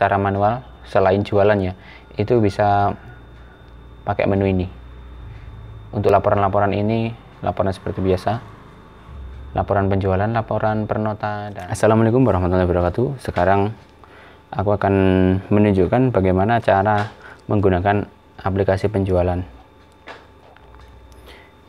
secara manual selain jualannya, itu bisa pakai menu ini. Untuk laporan-laporan ini, laporan seperti biasa, laporan penjualan, laporan pernota, dan Assalamualaikum warahmatullahi wabarakatuh. Sekarang aku akan menunjukkan bagaimana cara menggunakan aplikasi penjualan.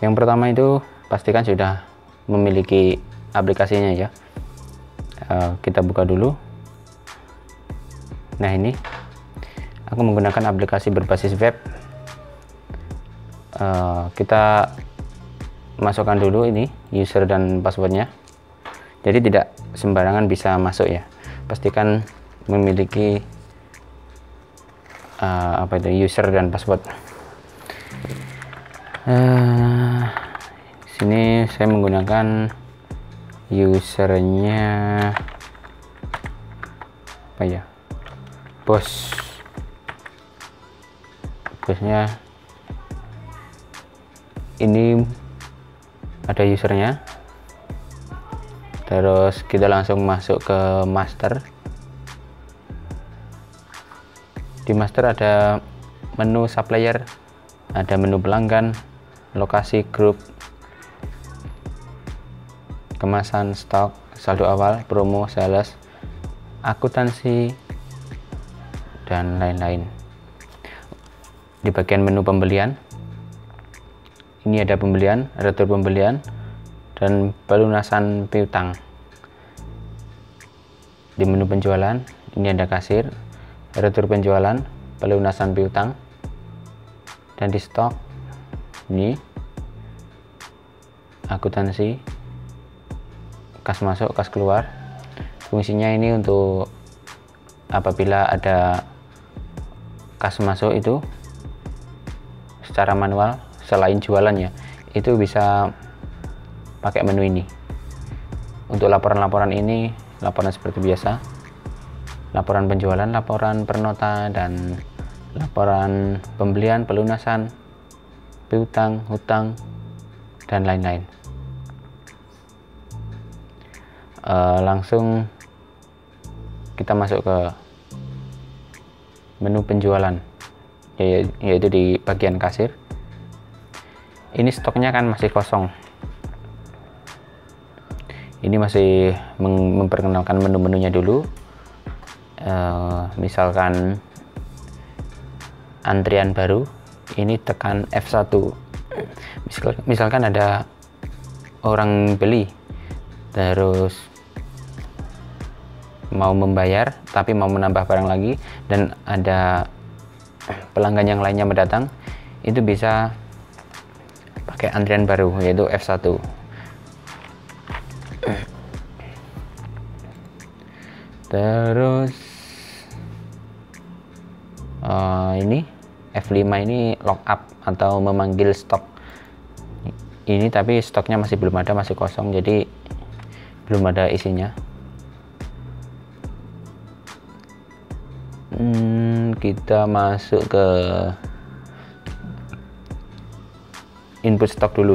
Yang pertama itu pastikan sudah memiliki aplikasinya ya. Kita buka dulu. Nah, ini aku menggunakan aplikasi berbasis web. Kita masukkan dulu ini user dan passwordnya. Jadi tidak sembarangan bisa masuk ya. Pastikan memiliki user dan password. Sini saya menggunakan usernya apa ya, bosnya ini ada usernya. Terus kita langsung masuk ke master. Di master ada menu supplier, ada menu pelanggan, lokasi, grup, kemasan, stok, saldo awal, promo, sales, akuntansi, dan lain-lain. Di bagian menu pembelian, ini ada pembelian, retur pembelian, dan pelunasan piutang. Di menu penjualan, ini ada kasir, retur penjualan, pelunasan piutang, dan di stok ini akuntansi, kas masuk, kas keluar. Fungsinya ini untuk apabila ada kas masuk itu secara manual selain jualannya, itu bisa pakai menu ini. Untuk laporan-laporan ini, laporan seperti biasa, laporan penjualan, laporan pernota, dan laporan pembelian, pelunasan piutang, hutang, dan lain-lain. Langsung kita masuk ke menu penjualan, yaitu di bagian kasir. Ini stoknya kan masih kosong. Ini masih memperkenalkan menu-menunya dulu. Misalkan antrian baru, ini tekan F1. Misalkan ada orang beli terus mau membayar tapi mau menambah barang lagi, dan ada pelanggan yang lainnya mendatang, itu bisa pakai antrian baru, yaitu F1. Terus ini F5 ini lock up atau memanggil stok. Ini tapi stoknya masih belum ada, masih kosong, jadi belum ada isinya. Kita masuk ke input stok dulu.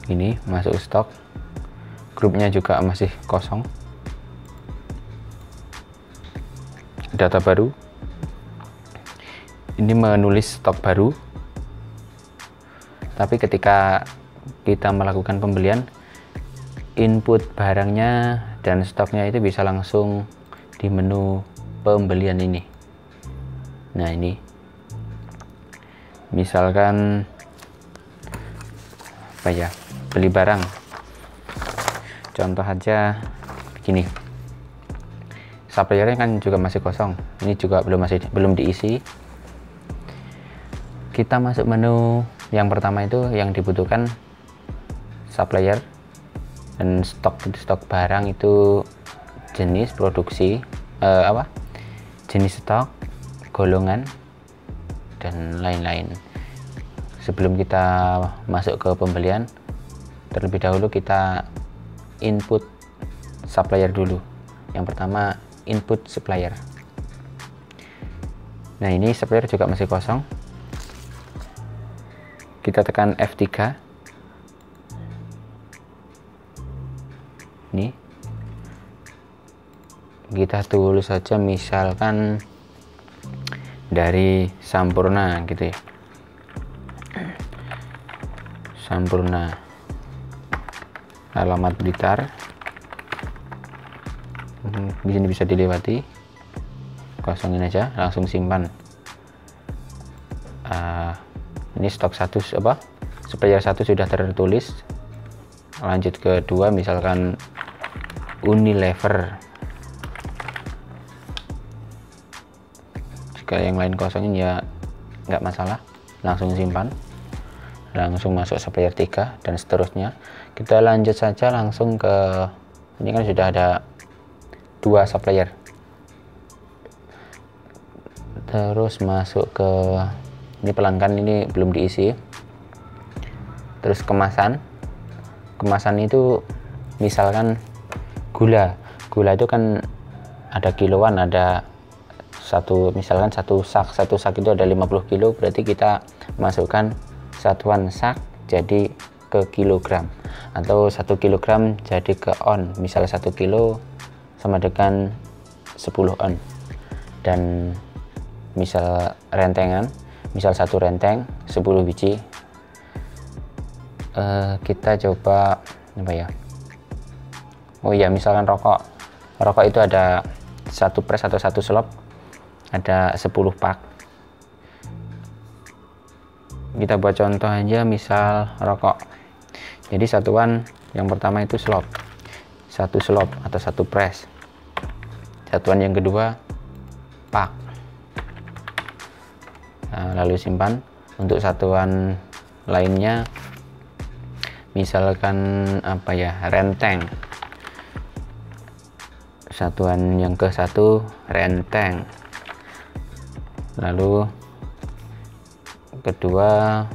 Ini masuk stok, grupnya juga masih kosong. Data baru, ini menulis stok baru, tapi ketika kita melakukan pembelian, input barangnya dan stoknya itu bisa langsung di menu pembelian ini. Nah, ini misalkan apa ya, beli barang, contoh aja begini. Suppliernya kan juga masih kosong, ini juga belum diisi. Kita masuk menu yang pertama, itu yang dibutuhkan supplier dan stok barang, itu jenis produksi, jenis stok, golongan, dan lain-lain. Sebelum kita masuk ke pembelian, terlebih dahulu kita input supplier dulu. Yang pertama, input supplier. Nah, ini supplier juga masih kosong. Kita tekan F3. Ini kita tulis saja misalkan dari Sampurna gitu ya, Sampurna, alamat Blitar. Di sini bisa dilewati, kosongin aja, langsung simpan. Ini stok 1 supplier 1 sudah tertulis. Lanjut ke 2, misalkan Unilever. Jika yang lain kosongin ya nggak masalah, langsung simpan, langsung masuk supplier 3 dan seterusnya. Kita lanjut saja langsung ke, ini kan sudah ada 2 supplier, terus masuk ke ini pelanggan, ini belum diisi. Terus kemasan itu misalkan gula itu kan ada kiloan, ada misalkan satu sak itu ada 50 kilo, berarti kita masukkan satuan sak jadi ke kilogram, atau 1 kilogram jadi ke on. Misalnya 1 kilo sama dengan 10 on. Dan misal rentengan, misal 1 renteng 10 biji, kita coba apa ya, oh iya, misalkan rokok itu ada 1 press atau 1 slop, ada 10 pak. Kita buat contoh aja, misal rokok, jadi satuan yang pertama itu slop, 1 slop atau 1 press. Satuan yang kedua pak. Nah, lalu simpan. Untuk satuan lainnya misalkan apa ya, renteng, satuan yang ke-1 renteng, lalu kedua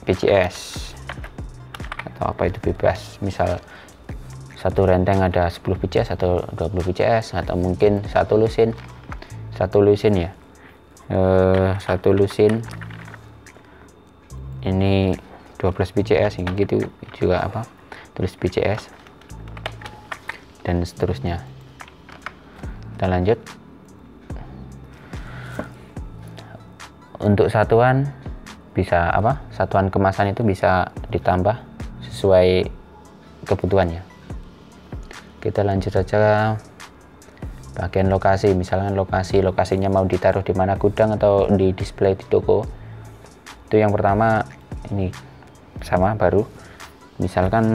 PCS atau apa itu, bebas. Misal 1 renteng ada 10 PCS atau 20 PCS, atau mungkin 1 lusin ya, 1 lusin ini 12 PCS gitu juga, apa, tulis PCS dan seterusnya. Kita lanjut. Untuk satuan bisa apa, satuan kemasan itu bisa ditambah sesuai kebutuhannya. Kita lanjut saja bagian lokasi. Misalkan lokasinya mau ditaruh di mana, gudang atau di display di toko. Itu yang pertama, ini sama baru, misalkan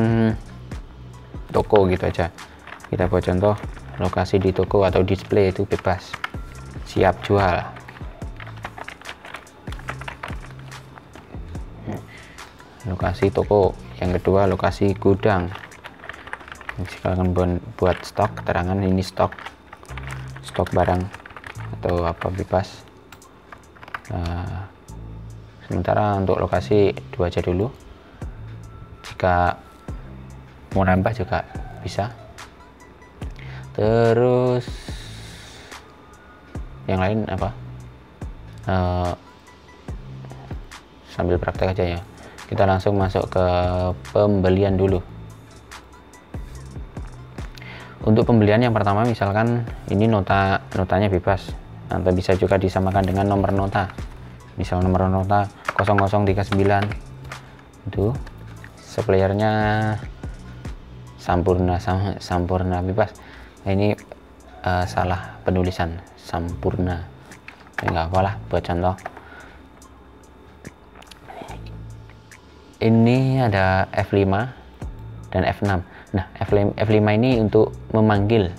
toko gitu aja. Kita buat contoh lokasi di toko atau display, itu bebas, siap jual. Lokasi toko. Yang kedua lokasi gudang, misalkan buat stok, keterangan ini stok barang atau apa, bebas. Sementara untuk lokasi 2 aja dulu, jika mau nambah juga bisa. Terus yang lain apa, sambil praktek aja ya. Kita langsung masuk ke pembelian dulu. Untuk pembelian yang pertama, misalkan ini notanya bebas, atau bisa juga disamakan dengan nomor nota. Misal nomor nota 0039, itu suppliernya Sampurna bebas. Nah, ini salah penulisan, Sampurna, nggak apalah, buat contoh. Ini ada F5 dan F6. Nah, F5 ini untuk memanggil,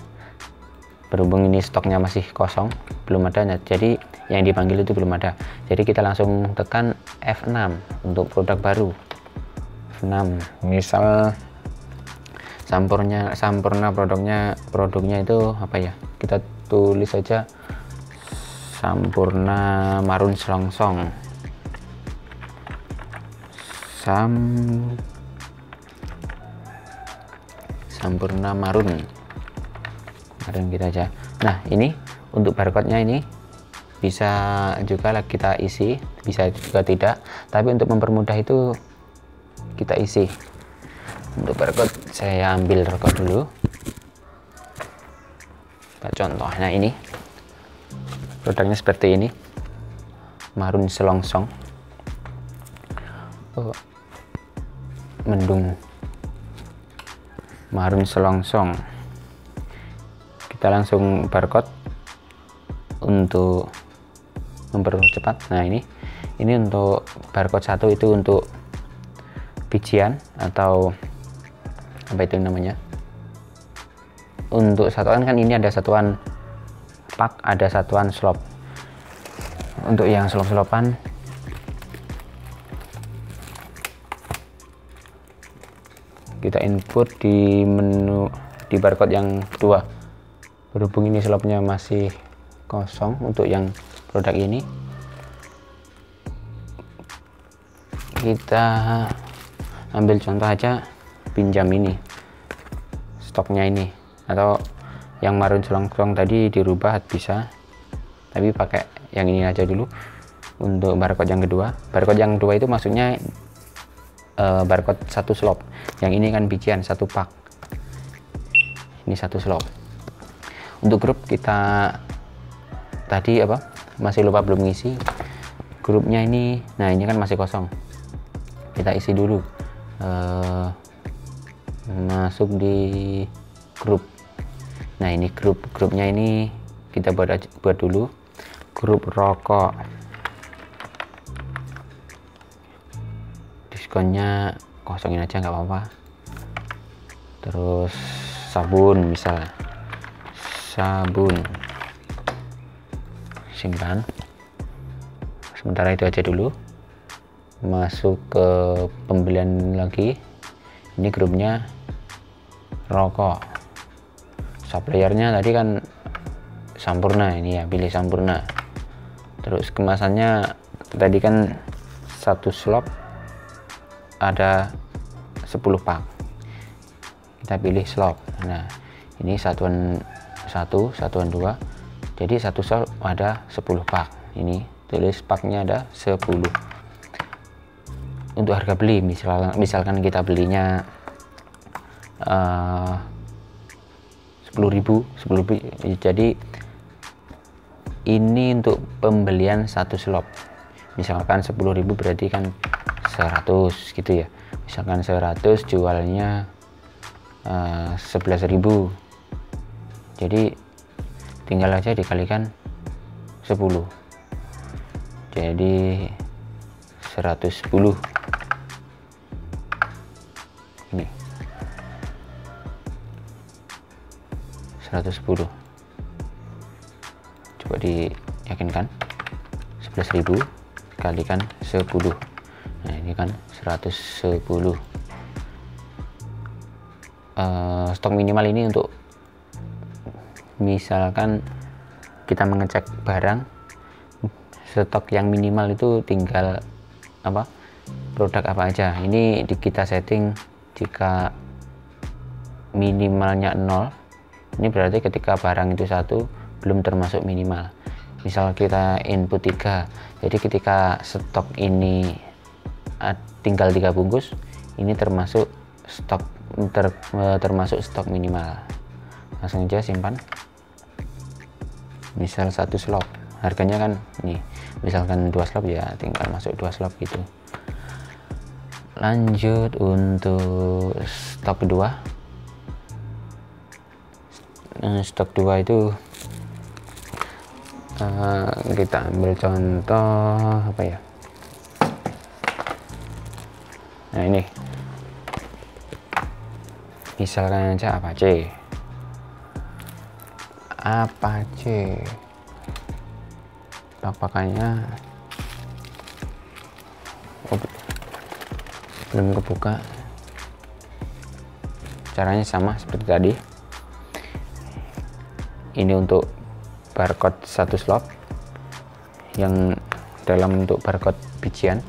berhubung ini stoknya masih kosong, belum ada, jadi yang dipanggil itu belum ada. Jadi kita langsung tekan F6 untuk produk baru. F6, misal Sampurna produknya itu apa ya? Kita tulis saja Sampurna Marun Selongsong. Sampurna Marun gitu aja. Nah, ini untuk barcode-nya ini bisa juga kita isi, bisa juga tidak, tapi untuk mempermudah itu kita isi. Untuk barcode saya ambil barcode dulu. Kita contoh. Nah, ini produknya seperti ini, marun selongsong. Mendung marun selongsong. Kita langsung barcode untuk mempercepat. Nah, ini untuk barcode 1 itu untuk bijian atau apa itu namanya, untuk satuan kan ini ada satuan pak, ada satuan slop. Untuk yang slop-slopan kita input di menu di barcode yang kedua. Berhubung ini slopnya masih kosong untuk yang produk ini, kita ambil contoh aja pinjam ini stoknya ini, atau yang marun selongsong tadi dirubah bisa, tapi pakai yang ini aja dulu. Untuk barcode yang kedua, barcode yang kedua itu maksudnya barcode 1 slop, yang ini kan bijian 1 pak, ini 1 slop. Untuk grup kita tadi masih lupa belum ngisi grupnya ini. Nah, ini kan masih kosong, kita isi dulu. Masuk di grup. Nah, ini grupnya ini kita buat dulu grup rokok. Diskonnya kosongin aja nggak apa-apa. Terus sabun, misalnya sabun, simpan sementara itu aja dulu. Masuk ke pembelian lagi, ini grupnya rokok. Suppliernya tadi kan Sampurna, ini ya pilih Sampurna. Terus kemasannya tadi kan 1 slop ada 10 pak, kita pilih slop. Nah, ini satuan 1, satuan 2, jadi 1 slop ada 10 pak. Ini tulis paknya ada 10. Untuk harga beli, misalkan kita belinya 10.000, jadi ini untuk pembelian 1 slop. Misalkan 10.000 berarti kan 100 gitu ya. Misalkan 100 jualnya 11.000, jadi tinggal aja dikalikan 10, jadi 110. Ini 110, coba diyakinkan, 11.000 kalikan 10. Nah, ini kan 110. Stok minimal ini untuk misalkan kita mengecek barang, stok yang minimal itu tinggal produk apa aja. Ini kita setting jika minimalnya 0, ini berarti ketika barang itu 1 belum termasuk minimal. Misal kita input 3, jadi ketika stok ini tinggal 3 bungkus, ini termasuk stok termasuk stok minimal. Langsung aja simpan. Misal 1 slop harganya kan ini, misalkan 2 slop ya tinggal masuk 2 slop gitu. Lanjut untuk stok kedua. Stok 2 itu kita ambil contoh apa ya. Nah, ini misalkan aja Apache. Pakannya belum kebuka. Caranya sama seperti tadi. Ini untuk barcode 1 slop, yang dalam untuk barcode bijian.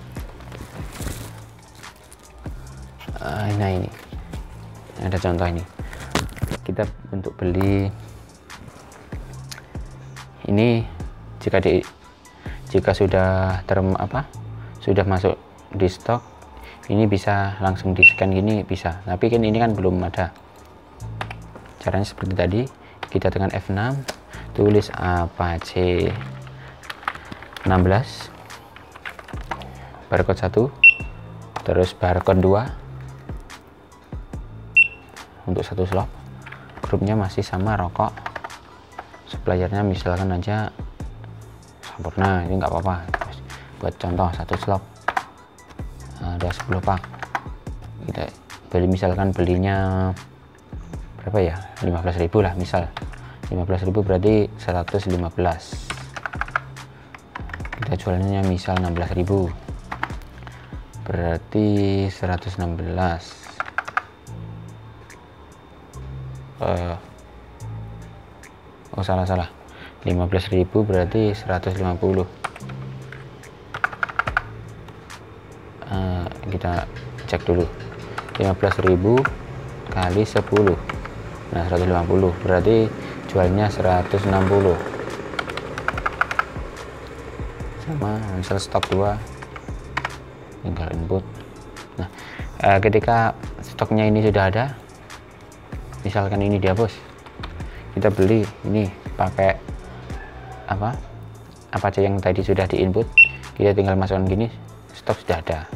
Nah, ini ada contoh. Ini kita untuk beli ini, jika sudah sudah masuk di stok, ini bisa langsung di scan gini bisa, tapi kan ini kan belum ada. Caranya seperti tadi, kita tekan F6, tulis Apache 16, barcode 1, terus barcode 2 untuk satu slot. Grupnya masih sama rokok, suppliernya misalkan aja Sampurna, ini nggak apa-apa. Buat contoh satu slot ada 10 pak, kita beli, misalkan belinya berapa ya, 15.000 lah, misal 15.000 berarti 115, kita jualnya misal 16.000 berarti 116. Oh salah, 15.000 berarti 150. Kita cek dulu, 15.000 kali 10, nah 150 berarti jualnya 160. Sama misal stok 2, tinggal input. Nah ketika stoknya ini sudah ada, misalkan ini dihapus, kita beli ini pakai apa Apache yang tadi sudah di input, kita tinggal masukkan gini, stok sudah ada.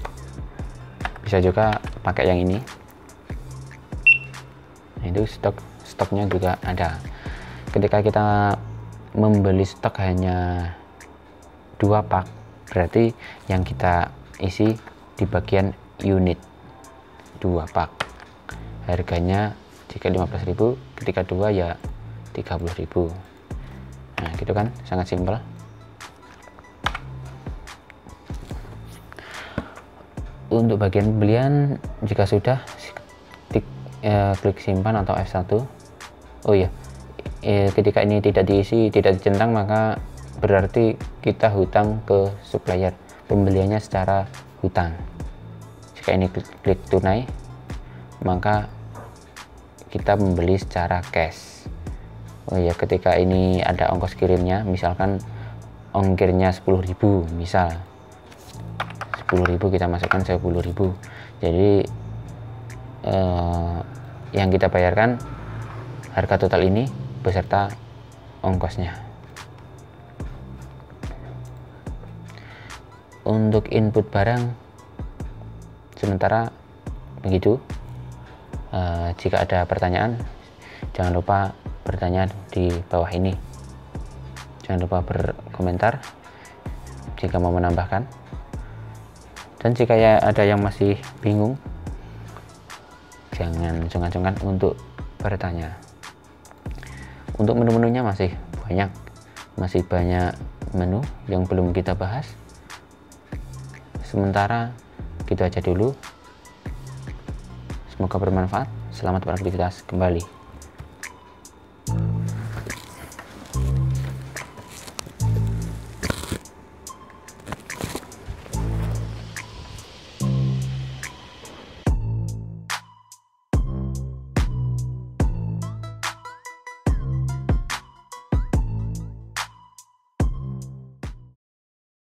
Bisa juga pakai yang ini, nah, itu stoknya juga ada. Ketika kita membeli stok hanya 2 pak, berarti yang kita isi di bagian unit 2 pak, harganya jika 15.000, ketika 2 ya 30.000. Nah gitu kan, sangat simpel. Untuk bagian pembelian, jika sudah klik simpan atau F1. Oh iya, ketika ini tidak diisi, tidak dicentang, maka berarti kita hutang ke supplier, pembeliannya secara hutang. Jika ini klik tunai, maka kita membeli secara cash. Oh iya, ketika ini ada ongkos kirimnya, misalkan ongkirnya 10.000, misal 10.000 kita masukkan 10.000, jadi yang kita bayarkan harga total ini beserta ongkosnya. Untuk input barang sementara begitu. Jika ada pertanyaan, jangan lupa bertanya di bawah ini. Jangan lupa berkomentar jika mau menambahkan. Dan jika ya ada yang masih bingung, jangan sungkan-sungkan untuk bertanya. Untuk menu-menunya masih banyak menu yang belum kita bahas. Sementara gitu aja dulu. Semoga bermanfaat. Selamat beraktivitas kembali.